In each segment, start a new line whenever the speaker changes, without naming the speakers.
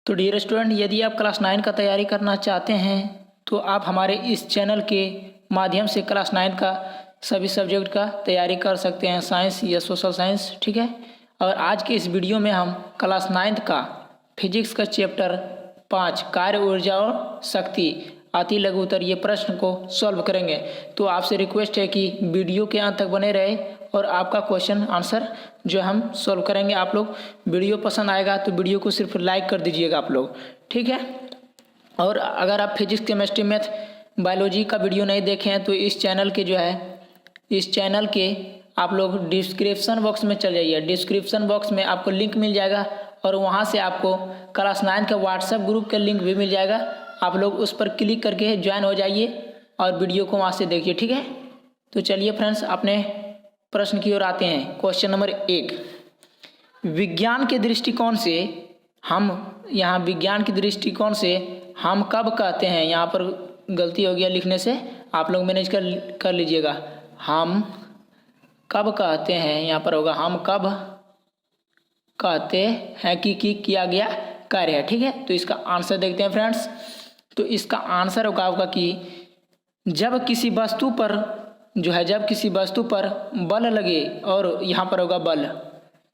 तो dear student, यदि आप क्लास 9 का तैयारी करना चाहते हैं तो आप हमारे इस चैनल के माध्यम से क्लास 9 का सभी सब्जेक्ट का तैयारी कर सकते हैं, साइंस या सोशल साइंस। ठीक है। और आज के इस वीडियो में हम क्लास 9 का फिजिक्स का चैप्टर 5 कार्य, ऊर्जा और शक्ति, अति लघु उत्तरीय प्रश्न को सॉल्व करेंगे। तो आपसे रिक्वेस्ट है कि वीडियो के अंत तक बने रहे और आपका क्वेश्चन आंसर जो हम सॉल्व करेंगे। आप लोग वीडियो पसंद आएगा तो वीडियो को सिर्फ लाइक कर दीजिएगा आप लोग, ठीक है। और अगर आप फिजिक्स, केमिस्ट्री, मैथ, बायोलॉजी का वीडियो नहीं देखे हैं तो इस चैनल के आप लोग डिस्क्रिप्शन बॉक्स में चल जाइए। डिस्क्रिप्शन बॉक्स में आपको लिंक मिल जाएगा और वहाँ से आपको क्लास 9 के व्हाट्सएप ग्रुप का लिंक भी मिल जाएगा। आप लोग उस पर क्लिक करके ज्वाइन हो जाइए और वीडियो को वहाँ से देखिए, ठीक है। तो चलिए फ्रेंड्स, अपने प्रश्न की ओर आते हैं। क्वेश्चन नंबर 1, विज्ञान के दृष्टिकोण से हम कब कहते हैं, यहाँ पर गलती हो गया लिखने से, आप लोग मैनेज कर लीजिएगा। हम कब कहते हैं, यहाँ पर होगा हम कब कहते हैं कि किया गया कार्य है, ठीक है। तो इसका आंसर देखते हैं फ्रेंड्स। तो इसका आंसर होगा आपका कि जब किसी वस्तु पर बल लगे, और यहाँ पर होगा बल।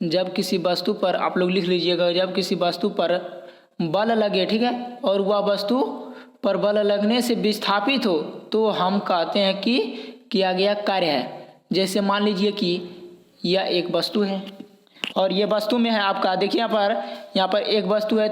जब किसी वस्तु पर, आप लोग लिख लीजिएगा, जब किसी वस्तु पर बल लगे, ठीक है, और वह वस्तु पर बल लगने से विस्थापित हो तो हम कहते हैं कि किया गया कार्य है। जैसे मान लीजिए कि यह एक वस्तु है और ये वस्तु में है आपका, देखिए यहाँ पर एक वस्तु है,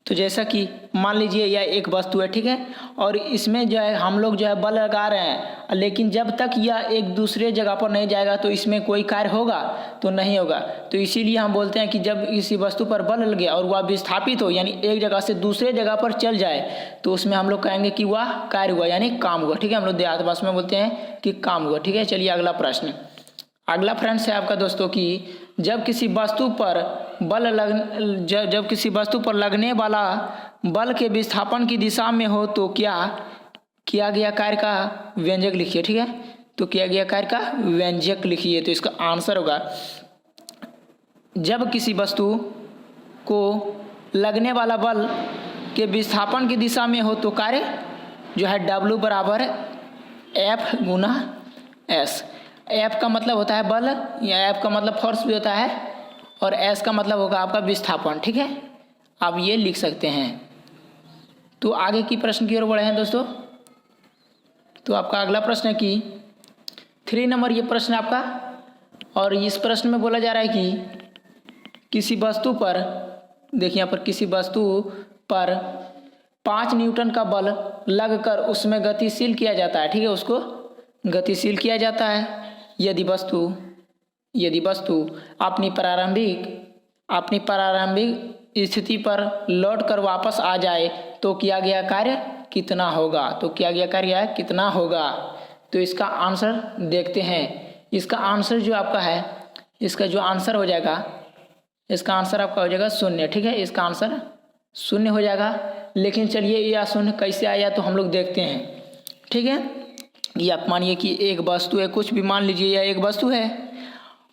तो जैसा कि मान लीजिए यह एक वस्तु है, ठीक है, और इसमें जो है हम लोग जो है बल लगा रहे हैं, लेकिन जब तक यह एक दूसरे जगह पर नहीं जाएगा तो इसमें कोई कार्य होगा तो नहीं होगा। तो इसीलिए हम बोलते हैं कि जब किसी वस्तु पर बल लगे और वह विस्थापित हो, यानी एक जगह से दूसरे जगह पर चल जाए, तो उसमें हम लोग कहेंगे कि वह कार्य हुआ, यानी काम हुआ, ठीक है। हम लोग देहात भाषा में बोलते हैं कि काम हुआ, ठीक है। चलिए अगला प्रश्न। अगला फ्रेंड्स है आपका दोस्तों कि जब किसी वस्तु पर लगने वाला बल के विस्थापन की दिशा में हो तो क्या किया गया कार्य का व्यंजक लिखिए, ठीक है। तो किया गया कार्य का व्यंजक लिखिए। तो इसका आंसर होगा, जब किसी वस्तु को लगने वाला बल के विस्थापन की दिशा में हो तो कार्य जो है W बराबर F गुना S। F का मतलब होता है बल, या F का मतलब फोर्स भी होता है, और S का मतलब होगा आपका विस्थापन, ठीक है। आप ये लिख सकते हैं। तो आगे की प्रश्न की ओर बढ़े हैं दोस्तों। तो आपका अगला प्रश्न है कि 3 नंबर ये प्रश्न आपका, और इस प्रश्न में बोला जा रहा है कि किसी वस्तु पर, देखिए यहाँ पर किसी वस्तु पर 5 न्यूटन का बल लगकर उसमें गतिशील किया जाता है, ठीक है, उसको गतिशील किया जाता है। यदि वस्तु अपनी प्रारंभिक स्थिति पर लौटकर वापस आ जाए तो किया गया कार्य कितना होगा। तो इसका आंसर देखते हैं। इसका आंसर जो आपका है, इसका जो आंसर हो जाएगा, इसका आंसर आपका हो जाएगा 0, ठीक है। इसका आंसर 0 हो जाएगा। लेकिन चलिए यह 0 कैसे आया तो हम लोग देखते हैं, ठीक है। ये आप मानिए कि एक वस्तु है, कुछ भी मान लीजिए यह एक वस्तु है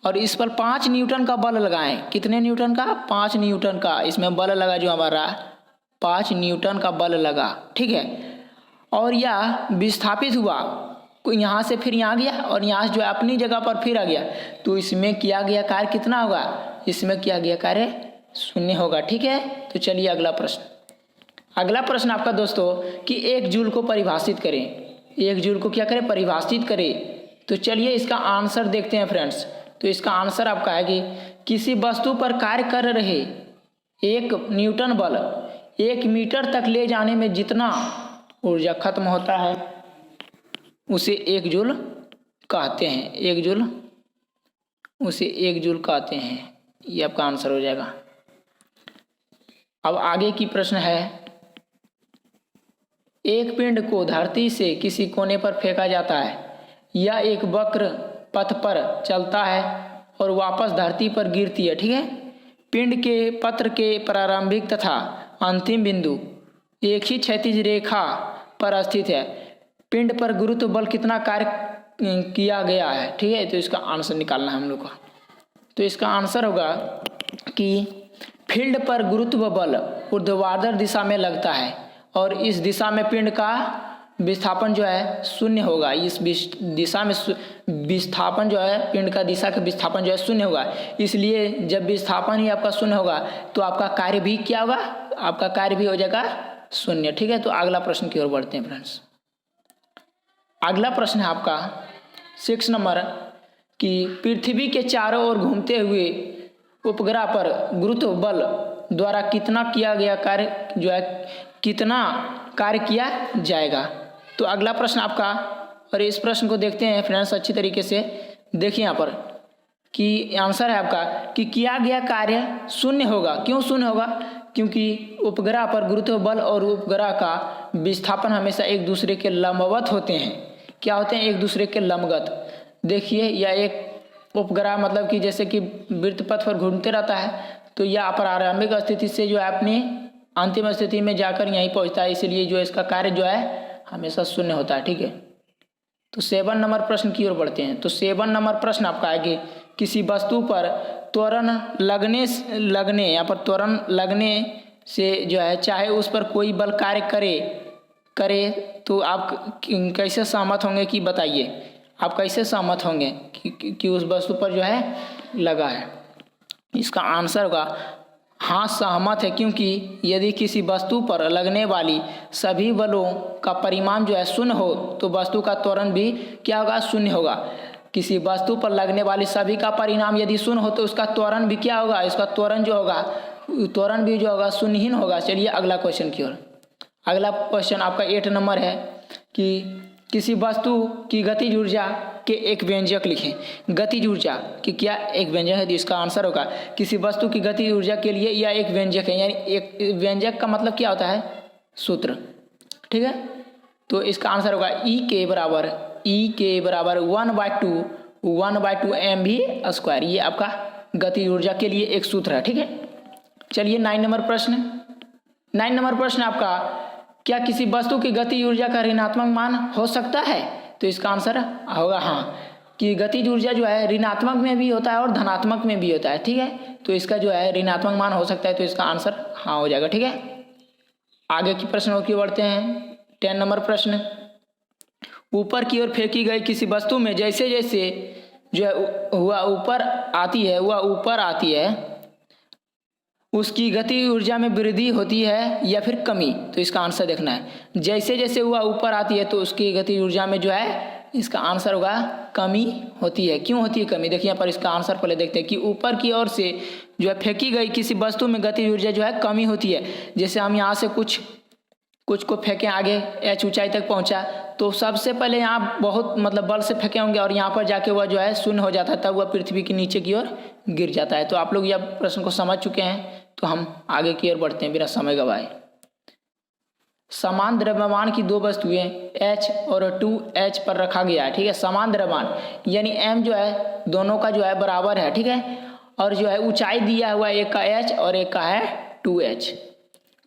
और इस पर 5 न्यूटन का बल लगाएं। कितने न्यूटन का? 5 न्यूटन का इसमें बल लगा, जो हमारा 5 न्यूटन का बल लगा, ठीक है। और यह विस्थापित हुआ, यहाँ से फिर यहाँ गया और यहाँ जो है अपनी जगह पर फिर आ गया, तो इसमें किया गया कार्य कितना होगा? इसमें किया गया कार्य 0 होगा, ठीक है। तो चलिए अगला प्रश्न आपका दोस्तों कि 1 जूल को परिभाषित करें। 1 जूल को क्या करें? परिभाषित करें। तो चलिए इसका आंसर देखते हैं फ्रेंड्स। तो इसका आंसर आपका है कि किसी वस्तु पर कार्य कर रहे 1 न्यूटन बल 1 मीटर तक ले जाने में जितना ऊर्जा खत्म होता है उसे 1 जूल कहते हैं। 1 जूल कहते हैं। ये आपका आंसर हो जाएगा। अब आगे की प्रश्न है, एक पिंड को धरती से किसी कोने पर फेंका जाता है, यह एक वक्र पथ पर चलता है और वापस धरती पर गिरती है, ठीक है। पिंड के पत्र के प्रारंभिक तथा अंतिम बिंदु एक ही क्षैतिज रेखा पर स्थित है। पिंड पर गुरुत्व बल कितना कार्य किया गया है, ठीक है। तो इसका आंसर निकालना है हम लोग का। तो इसका आंसर होगा कि फील्ड पर गुरुत्व बल ऊर्ध्वाधर दिशा में लगता है और इस दिशा में पिंड का विस्थापन जो है शून्य होगा। इस दिशा में विस्थापन जो है, पिंड का दिशा का विस्थापन जो है शून्य होगा। इसलिए जब विस्थापन ही आपका शून्य होगा तो आपका कार्य भी क्या होगा, आपका कार्य भी हो जाएगा शून्य। ठीक है, तो अगला प्रश्न की ओर बढ़ते हैं फ्रेंड्स। अगला प्रश्न है आपका 6 नंबर कि पृथ्वी के चारों ओर घूमते हुए उपग्रह पर गुरुत्व बल द्वारा कितना किया गया कार्य जो है, कितना कार्य किया जाएगा। तो अगला प्रश्न आपका, और इस प्रश्न को देखते हैं फ्रेंड्स अच्छी तरीके से। देखिए यहाँ पर कि आंसर है आपका कि किया गया कार्य शून्य होगा। क्यों शून्य होगा? क्योंकि उपग्रह पर गुरुत्व बल और उपग्रह का विस्थापन हमेशा एक दूसरे के लंबवत होते हैं। क्या होते हैं? एक दूसरे के लंबवत। देखिए यह एक उपग्रह मतलब कि जैसे कि वृत्त पथ पर घूमते रहता है, तो यह प्रारंभिक स्थिति से जो है अपनी अंतिम स्थिति में जाकर यहीं पहुंचता है, इसलिए जो इसका कार्य जो है हमेशा शून्य होता है। ठीक है, तो 7 नंबर प्रश्न की ओर बढ़ते हैं। तो 7 नंबर प्रश्न आपका है कि किसी वस्तु पर त्वरण लगने यहाँ पर त्वरण लगने से जो है चाहे उस पर कोई बल कार्य करे तो आप कैसे सहमत होंगे कि बताइए, आप कैसे सहमत होंगे कि उस वस्तु पर जो है लगा है। इसका आंसर होगा हाँ सहमत है, क्योंकि यदि किसी वस्तु पर लगने वाली सभी बलों का परिमाण जो है शून्य हो तो वस्तु का त्वरण भी क्या होगा? शून्य होगा। किसी वस्तु पर लगने वाली सभी का परिणाम यदि शून्य हो तो उसका त्वरण भी क्या होगा? इसका त्वरण जो होगा, त्वरण भी जो होगा शून्यहीन होगा। चलिए अगला क्वेश्चन की ओर। अगला क्वेश्चन आपका 8 नंबर है कि किसी वस्तु की गतिज ऊर्जा के एक व्यंजक लिखें। गतिज ऊर्जा की क्या एक व्यंजक है? तो इसका आंसर होगा किसी वस्तु की गतिज ऊर्जा के लिए यह एक व्यंजक है। यानी एक व्यंजक का मतलब क्या होता है? सूत्र। ठीक है, तो इसका आंसर होगा E के बराबर 1/2 mv²। ये आपका गतिज ऊर्जा के लिए एक सूत्र है। ठीक है, चलिए 9 नंबर प्रश्न। 9 नंबर प्रश्न आपका, क्या किसी वस्तु की गतिज ऊर्जा का ऋणात्मक मान हो सकता है? तो इसका आंसर होगा हाँ, कि गतिज ऊर्जा जो है ऋणात्मक में भी होता है और धनात्मक में भी होता है। ठीक है, तो इसका जो है ऋणात्मक मान हो सकता है, तो इसका आंसर हाँ हो जाएगा। ठीक है, आगे की प्रश्नों की बढ़ते हैं। 10 नंबर प्रश्न, ऊपर की ओर फेंकी गई किसी वस्तु में जैसे जैसे जो है वह ऊपर आती है उसकी गति ऊर्जा में वृद्धि होती है या फिर कमी। तो इसका आंसर देखना है। जैसे जैसे वह ऊपर आती है तो उसकी गति ऊर्जा में जो है इसका आंसर होगा कमी होती है। क्यों होती है कमी? देखिए यहाँ पर इसका आंसर पहले देखते हैं कि ऊपर की ओर से जो है फेंकी गई किसी वस्तु में गति ऊर्जा जो है कमी होती है। जैसे हम यहाँ से कुछ को फेंकें आगे, h ऊंचाई तक पहुँचा तो सबसे पहले यहाँ बहुत मतलब बल से फेंके होंगे और यहाँ पर जाके वह जो है शून्य हो जाता है, तब वह पृथ्वी के नीचे की ओर गिर जाता है। तो आप लोग यह प्रश्न को समझ चुके हैं, तो हम आगे की ओर बढ़ते हैं बिना समय गवाए। समान द्रव्यमान की दो वस्तुएं H और 2H पर रखा गया है। ठीक है, समान द्रव्यमान यानी M जो है दोनों का जो है बराबर है। ठीक है, और जो है ऊंचाई दिया हुआ एक का H और एक का है 2H।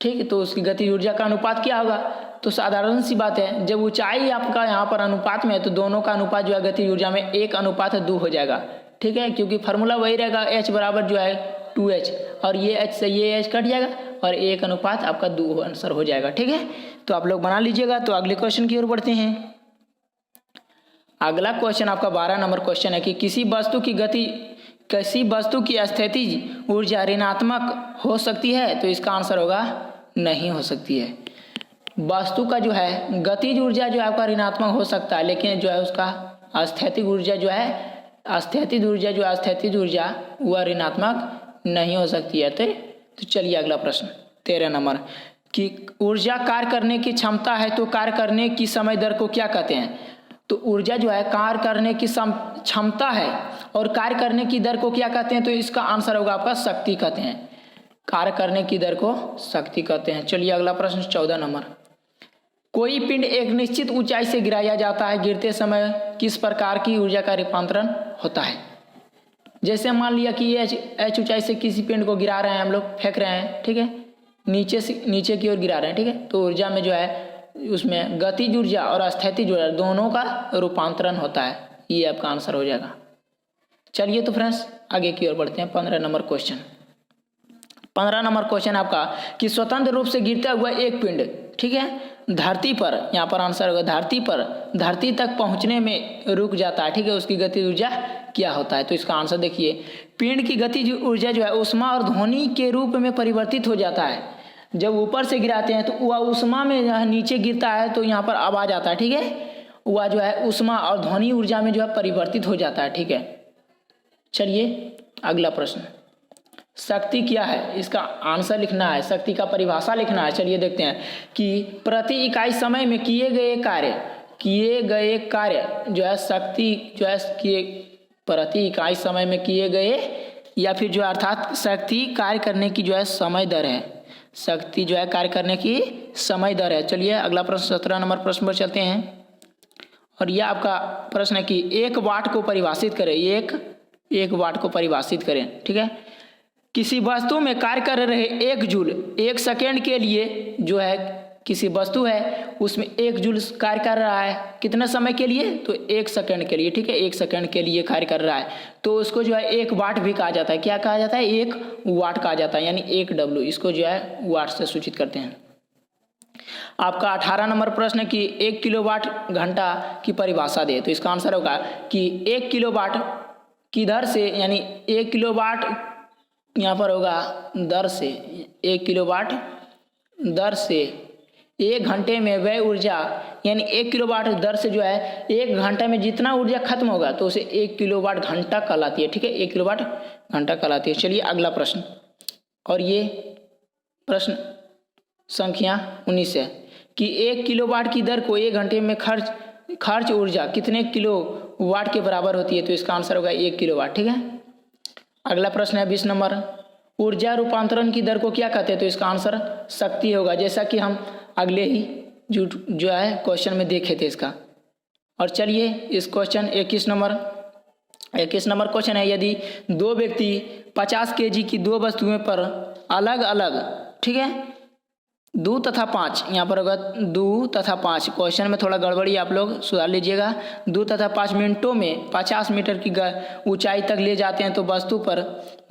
ठीक है, तो उसकी गति ऊर्जा का अनुपात क्या होगा? तो साधारण सी बात है, जब ऊंचाई आपका यहाँ पर अनुपात में है तो दोनों का अनुपात जो है गति ऊर्जा में 1:2 हो जाएगा। ठीक है, क्योंकि फार्मूला वही रहेगा, H बराबर जो है 2H और ये H से ये H कट जाएगा और 1:2 आपका 2 आंसर हो जाएगा। ठीक है, तो आप लोग बना लीजिएगा। तो अगले क्वेश्चन की ओर बढ़ते हैं। अगला क्वेश्चन आपका 12 नंबर क्वेश्चन है कि किसी वस्तु की स्थितिज ऊर्जा ऋणात्मक हो सकती है? तो इसका आंसर होगा नहीं हो सकती है। वस्तु का जो है गतिज ऊर्जा जो है आपका ऋणात्मक हो सकता है, लेकिन जो है उसका स्थैतिक ऊर्जा वह ऋणात्मक नहीं हो सकती है। तो चलिए अगला प्रश्न 13 नंबर कि ऊर्जा कार्य करने की क्षमता है तो कार्य करने की समय दर को क्या कहते हैं? तो ऊर्जा जो है कार्य करने की क्षमता है और कार्य करने की दर को क्या कहते हैं? तो इसका आंसर होगा आपका शक्ति कहते हैं। कार्य करने की दर को शक्ति कहते हैं। चलिए अगला प्रश्न 14 नंबर, कोई पिंड एक निश्चित ऊंचाई से गिराया जाता है, गिरते समय किस प्रकार की ऊर्जा का रूपांतरण होता है? जैसे मान लिया कि ये H ऊंचाई से किसी पिंड को गिरा रहे हैं, हम लोग फेंक रहे हैं। ठीक है, नीचे की ओर गिरा रहे हैं। ठीक है, तो ऊर्जा में जो है उसमें गतिज ऊर्जा और स्थैतिज ऊर्जा दोनों का रूपांतरण होता है। ये आपका आंसर हो जाएगा। चलिए तो फ्रेंड्स आगे की ओर बढ़ते हैं। 15 नंबर क्वेश्चन, 15 नंबर क्वेश्चन आपका कि स्वतंत्र रूप से गिरता हुआ एक पिंड, ठीक है, धरती पर, यहाँ पर आंसर होगा धरती पर, धरती तक पहुँचने में रुक जाता है, ठीक है, उसकी गति ऊर्जा क्या होता है? तो इसका आंसर देखिए, पिंड की गति ऊर्जा जो है ऊष्मा और ध्वनि के रूप में परिवर्तित हो जाता है। जब ऊपर से गिराते हैं तो वह ऊष्मा में नीचे गिरता है तो यहाँ पर आवाज आता है, ठीक है, वह जो है ऊष्मा और ध्वनि ऊर्जा में जो है परिवर्तित हो जाता है, ठीक है। चलिए अगला प्रश्न, शक्ति क्या है? इसका आंसर लिखना है, शक्ति का परिभाषा लिखना है। चलिए देखते हैं कि प्रति इकाई समय में किए गए कार्य जो है शक्ति जो है कि प्रति इकाई समय में किए गए या फिर जो अर्थात शक्ति कार्य करने की जो है समय दर है, शक्ति जो है कार्य करने की समय दर है। चलिए अगला प्रश्न 17 नंबर प्रश्न पर चलते हैं और यह आपका प्रश्न है कि 1 वाट को परिभाषित करें, एक वाट को परिभाषित करें, ठीक है। किसी वस्तु में कार्य कर रहे 1 जूल 1 सेकेंड के लिए जो है, किसी वस्तु है उसमें 1 जूल कार्य कर रहा है, कितने समय के लिए? तो 1 सेकेंड के लिए, ठीक है, 1 सेकेंड के लिए कार्य कर रहा है, तो उसको जो है 1 वाट भी कहा जाता है। क्या कहा जाता है? 1 वाट कहा जाता है, यानी 1 W, इसको जो है वाट से सूचित करते हैं। आपका 18 नंबर प्रश्न है कि 1 किलोवाट घंटा की परिभाषा दे, तो इसका आंसर होगा कि 1 किलोवाट किधर से, यानी 1 किलोवाट यहाँ पर होगा दर से, 1 किलोवाट दर से 1 घंटे में वह ऊर्जा, यानी 1 किलोवाट दर से जो है 1 घंटे में जितना ऊर्जा खत्म होगा तो उसे 1 किलोवाट घंटा कहलाती है, ठीक है, 1 किलोवाट घंटा कहलाती है। चलिए अगला प्रश्न, और ये प्रश्न संख्या 19 है कि 1 किलोवाट की दर को 1 घंटे में खर्च ऊर्जा कितने किलोवाट के बराबर होती है? तो इसका आंसर होगा 1 किलोवाट, ठीक है। अगला प्रश्न है 20 नंबर, ऊर्जा रूपांतरण की दर को क्या कहते हैं? तो इसका आंसर शक्ति होगा, जैसा कि हम अगले ही जो है क्वेश्चन में देखे थे इसका। और चलिए इस क्वेश्चन 21 नंबर क्वेश्चन है, यदि 2 व्यक्ति 50 kg की 2 वस्तुओं पर अलग अलग, ठीक है, 2 तथा 5, यहाँ पर होगा 2 तथा 5, क्वेश्चन में थोड़ा गड़बड़ी आप लोग सुधार लीजिएगा। 2 तथा 5 मिनटों में 50 मीटर की ऊंचाई तक ले जाते हैं तो वस्तु पर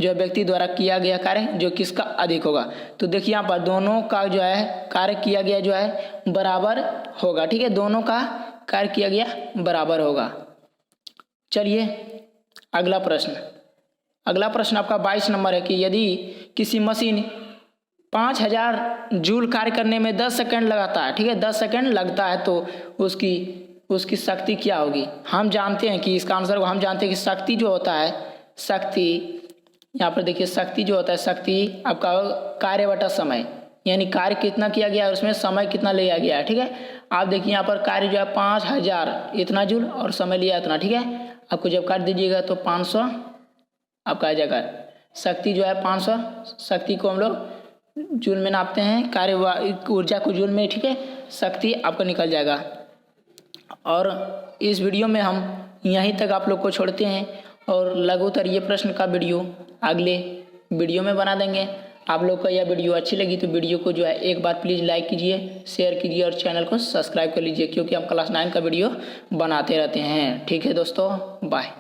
जो व्यक्ति द्वारा किया गया कार्य जो किसका अधिक होगा? तो देखिए यहाँ पर दोनों का जो है कार्य किया गया जो है बराबर होगा, ठीक है, दोनों का कार्य किया गया बराबर होगा। चलिए अगला प्रश्न आपका 22 नंबर है कि यदि किसी मशीन 5000 जूल कार्य करने में 10 सेकंड लगाता है, ठीक है, 10 सेकंड लगता है तो उसकी शक्ति क्या होगी? हम जानते हैं कि इसका आंसर हम जानते हैं कि शक्ति जो होता है, शक्ति यहाँ पर देखिए, शक्ति जो होता है, शक्ति आपका कार्य बटा समय, यानी कार्य कितना किया गया है उसमें समय कितना लिया गया है, ठीक है। आप देखिए यहाँ पर कार्य जो है 5000 इतना जूल और समय लिया इतना, ठीक है। आपको जब काट दीजिएगा तो 500 आपका आ जाएगा। शक्ति जो है 500, शक्ति को हम लोग जूल में नापते हैं, कार्य ऊर्जा को जूल में, ठीक है, शक्ति आपका निकल जाएगा। और इस वीडियो में हम यहीं तक आप लोग को छोड़ते हैं और लघुत्तर ये प्रश्न का वीडियो अगले वीडियो में बना देंगे। आप लोग का यह वीडियो अच्छी लगी तो वीडियो को जो है एक बार प्लीज़ लाइक कीजिए, शेयर कीजिए और चैनल को सब्सक्राइब कर लीजिए, क्योंकि हम क्लास 9 का वीडियो बनाते रहते हैं। ठीक है दोस्तों, बाय।